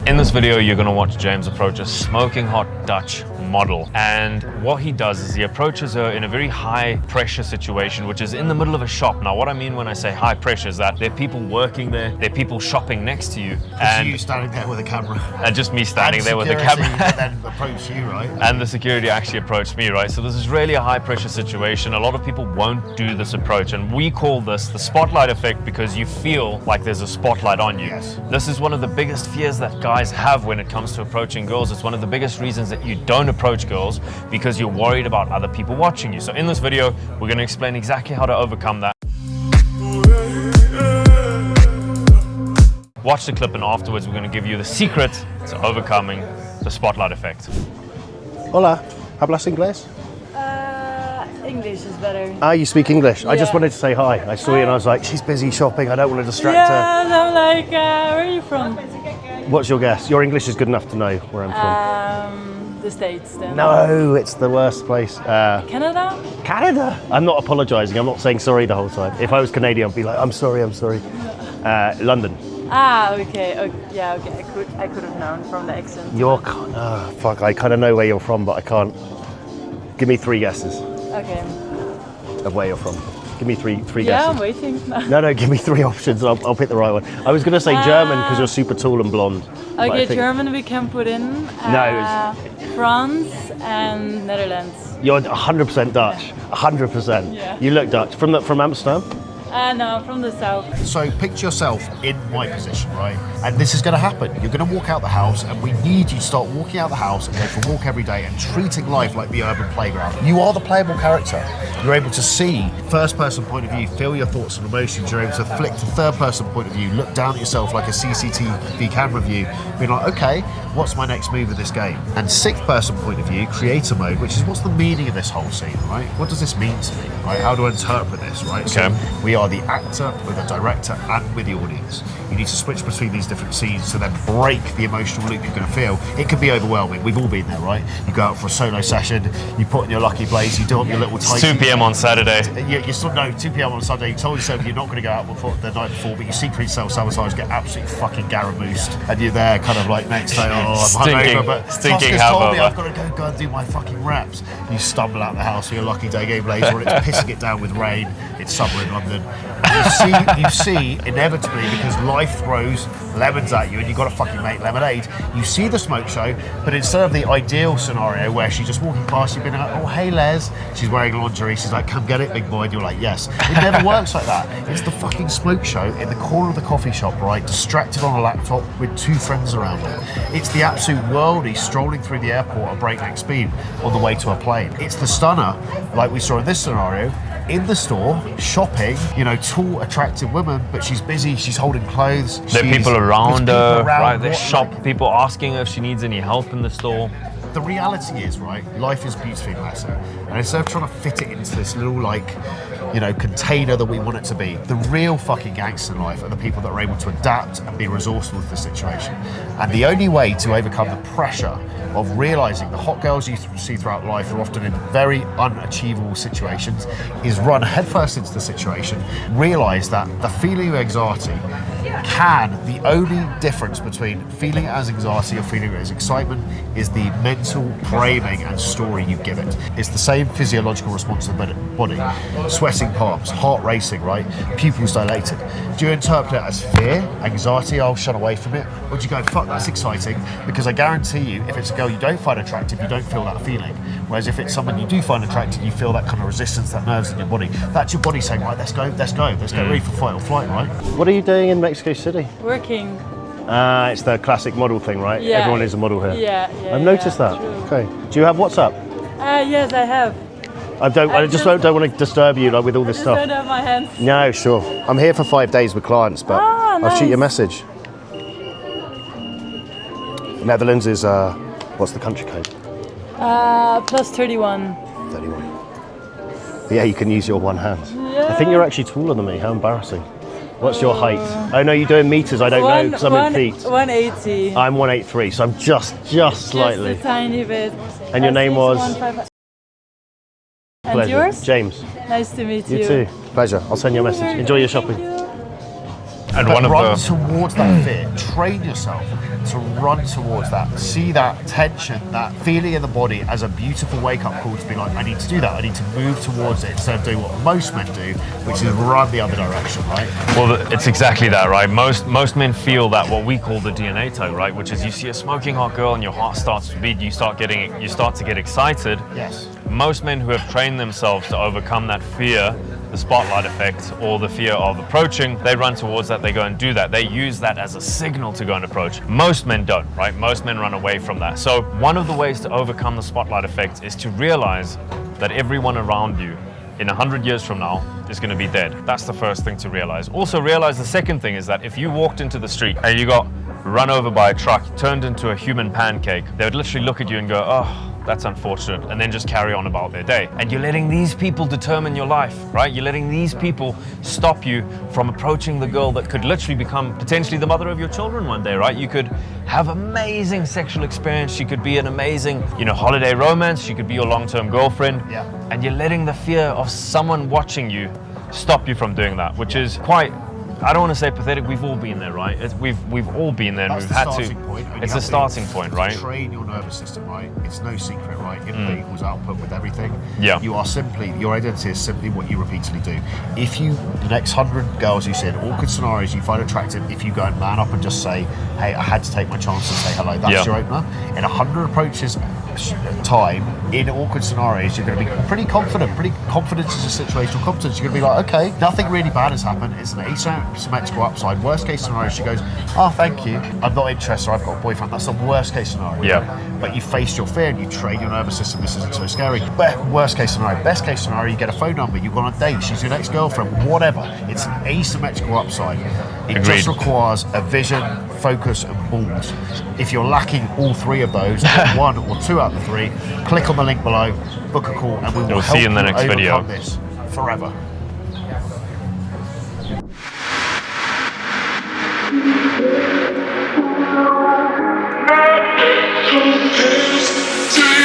In this video, you're gonna watch James approach a smoking hot Dutch model. And what he does is he approaches her in a very high pressure situation, which is in the middle of a shop. Now, what I mean when I say high pressure is that there are people working there, there are people shopping next to you. And you standing there with a camera. And just me standing there with a camera. And then approach you, right? And the security actually approached me, right? So this is really a high pressure situation. A lot of people won't do this approach. And we call this the spotlight effect because you feel like there's a spotlight on you. Yes. This is one of the biggest fears that guys have when it comes to approaching girls. It's one of the biggest reasons that you don't approach girls because you're worried about other people watching you. So in this video, we're going to explain exactly how to overcome that. Watch the clip and afterwards we're going to give you the secret to overcoming the spotlight effect. Hola, ¿hablas inglés? English is better. Ah, you speak English? Yeah. I just Yeah. wanted to say hi. I saw you and I was like, she's busy shopping, I don't want to distract her. Yeah, I'm like, where are you from? What's your guess? Your English is good enough to know where I'm from. The States then. No, it's the worst place. Canada? Canada? I'm not apologising, I'm not saying sorry the whole time. If I was Canadian, I'd be like, I'm sorry. London. Ah, okay. Yeah, okay. I could have known from the accent. Fuck, I kind of know where you're from, but I can't. Give me 3 guesses Okay. of where you're from. Give me three Yeah, guesses. I'm waiting. No, give me 3 options. I'll pick the right one. I was going to say German because you're super tall and blonde. but I Okay, think German we can put in. No, France and Netherlands. You're 100% Dutch. 100%. Yeah. You look Dutch. From Amsterdam? No, from the south. So picture yourself in my position, right? And this is going to happen. You're going to walk out the house and we need you to start walking out the house and go for a walk every day and treating life like the urban playground. You are the playable character. You're able to see first person point of view, feel your thoughts and emotions. You're able to flick to third person point of view, look down at yourself like a CCTV camera view, being like, okay, what's my next move of this game? And 6th person point of view, creator mode, which is what's the meaning of this whole scene, right? What does this mean to me, right? How do I interpret this, right? Okay. So we are the actor with the director and with the audience. You need to switch between these different scenes to then break the emotional loop you're going to feel. It can be overwhelming. We've all been there, right? You go out for a solo session, you put on your lucky blaze, you do up your little tighty. 2 p.m. on Saturday. You still know 2 p.m. on Sunday. You told yourself you're not going to go out before the night before, but you secretly self-sabotage, get absolutely fucking garamoosed, and you're there, kind of like next day. Oh, I'm hungover, but Tusk has told me I've got to go and do my fucking reps. You stumble out the house for your lucky day game blazer, and it's pissing it down with rain. It's summer in London. You see, inevitably, because life throws lemons at you and you've got to fucking make lemonade, you see the smoke show, but instead of the ideal scenario where she's just walking past you being like, oh, hey, Les, she's wearing lingerie, she's like, come get it, big boy, and you're like, yes. It never works like that. It's the fucking smoke show in the corner of the coffee shop, right, distracted on a laptop with 2 friends around her. It's the absolute worldie strolling through the airport at breakneck speed on the way to a plane. It's the stunner, like we saw in this scenario, in the store, shopping, tall, attractive woman, but she's busy, she's holding clothes. There are people around her, right? There's people asking her if she needs any help in the store. The reality is, right, life is beautifully messy. And instead of trying to fit it into this little, container that we want it to be, the real fucking gangsters in life are the people that are able to adapt and be resourceful to the situation. And the only way to overcome the pressure of realizing the hot girls you see throughout life are often in very unachievable situations is run headfirst into the situation, realize that the feeling of anxiety the only difference between feeling it as anxiety or feeling it as excitement is the mental framing and story you give it. It's the same physiological response to the body. Sweating palms, heart racing, right? Pupils dilated. Do you interpret it as fear, anxiety, I'll shun away from it? Or do you go, fuck, that's exciting? Because I guarantee you, if it's a girl you don't find attractive, you don't feel that feeling. Whereas if it's someone you do find attractive, you feel that kind of resistance, that nerves in your body. That's your body saying, right, let's go, ready for fight or flight, right? What are you doing in Mexico City? Working. It's the classic model thing, right? Yeah. Everyone is a model here. Yeah. I've noticed that. True. Okay. Do you have WhatsApp? Yes, I have. I just don't want to disturb you with all this I stuff. don't have my hands. No, sure. I'm here for 5 days with clients, but I'll shoot you a message. Netherlands is, what's the country code? Plus 31. 31. But yeah, you can use your one hand. Yeah. I think you're actually taller than me. How embarrassing. What's your height? I know you're doing meters. I don't know because I'm in feet. 180. I'm 183, so I'm just slightly. Just a tiny bit. And your name was? And Pleasure. yours? James. Nice to meet you. You too. Pleasure. I'll send you a message. Enjoy your shopping. Thank you. And but one of run the towards that fear. Train yourself to run towards that. See that tension, that feeling in the body as a beautiful wake-up call to be like, I need to do that. I need to move towards it instead of doing what most men do, which is run the other direction, right? Well, it's exactly that, right? Most men feel that what we call the DNA tug, right? Which is you see a smoking hot girl and your heart starts to beat, you start to get excited. Yes. Most men who have trained themselves to overcome that fear, the spotlight effect, or the fear of approaching, they run towards that, they go and do that. They use that as a signal to go and approach. Most men don't, right? Most men run away from that. So one of the ways to overcome the spotlight effect is to realize that everyone around you in 100 years from now is going to be dead. That's the first thing to realize. Also realize the second thing is that if you walked into the street and you got run over by a truck, turned into a human pancake, they would literally look at you and go, oh, that's unfortunate, and then just carry on about their day. And you're letting these people determine your life, right? You're letting these people stop you from approaching the girl that could literally become potentially the mother of your children one day, right? You could have amazing sexual experience. She could be an amazing, holiday romance. She could be your long-term girlfriend. Yeah. And you're letting the fear of someone watching you stop you from doing that, which is quite, I don't want to say pathetic. We've all been there, right? We've all been there. And That's we've the had starting to. point. And It's you a have starting to point, right? Train your nervous system, right? It's no secret, right? Input equals output with everything. Yeah. Your identity is simply what you repeatedly do. If the next 100 girls you see in awkward scenarios you find attractive, if you go and man up and just say, hey, I had to take my chance and say hello, that's your opener. In 100 approaches time, in awkward scenarios, you're going to be pretty confident. Confidence is a situational competence. You're going to be like, okay, nothing really bad has happened. It's an asymmetrical upside. Worst case scenario, she goes, oh, thank you. I'm not interested. I've got a boyfriend. That's the worst case scenario. Yeah. But you faced your fear and you train your nervous system. This isn't so scary. But worst case scenario, best case scenario, you get a phone number. You go on a date. She's your next girlfriend. Whatever. It's an asymmetrical upside. It Agreed. just requires a vision, focus, and balls. If you're lacking all three of those, one or two out of the three, click on the link below, book a call, and we will You'll help see you in the next overcome video. this forever.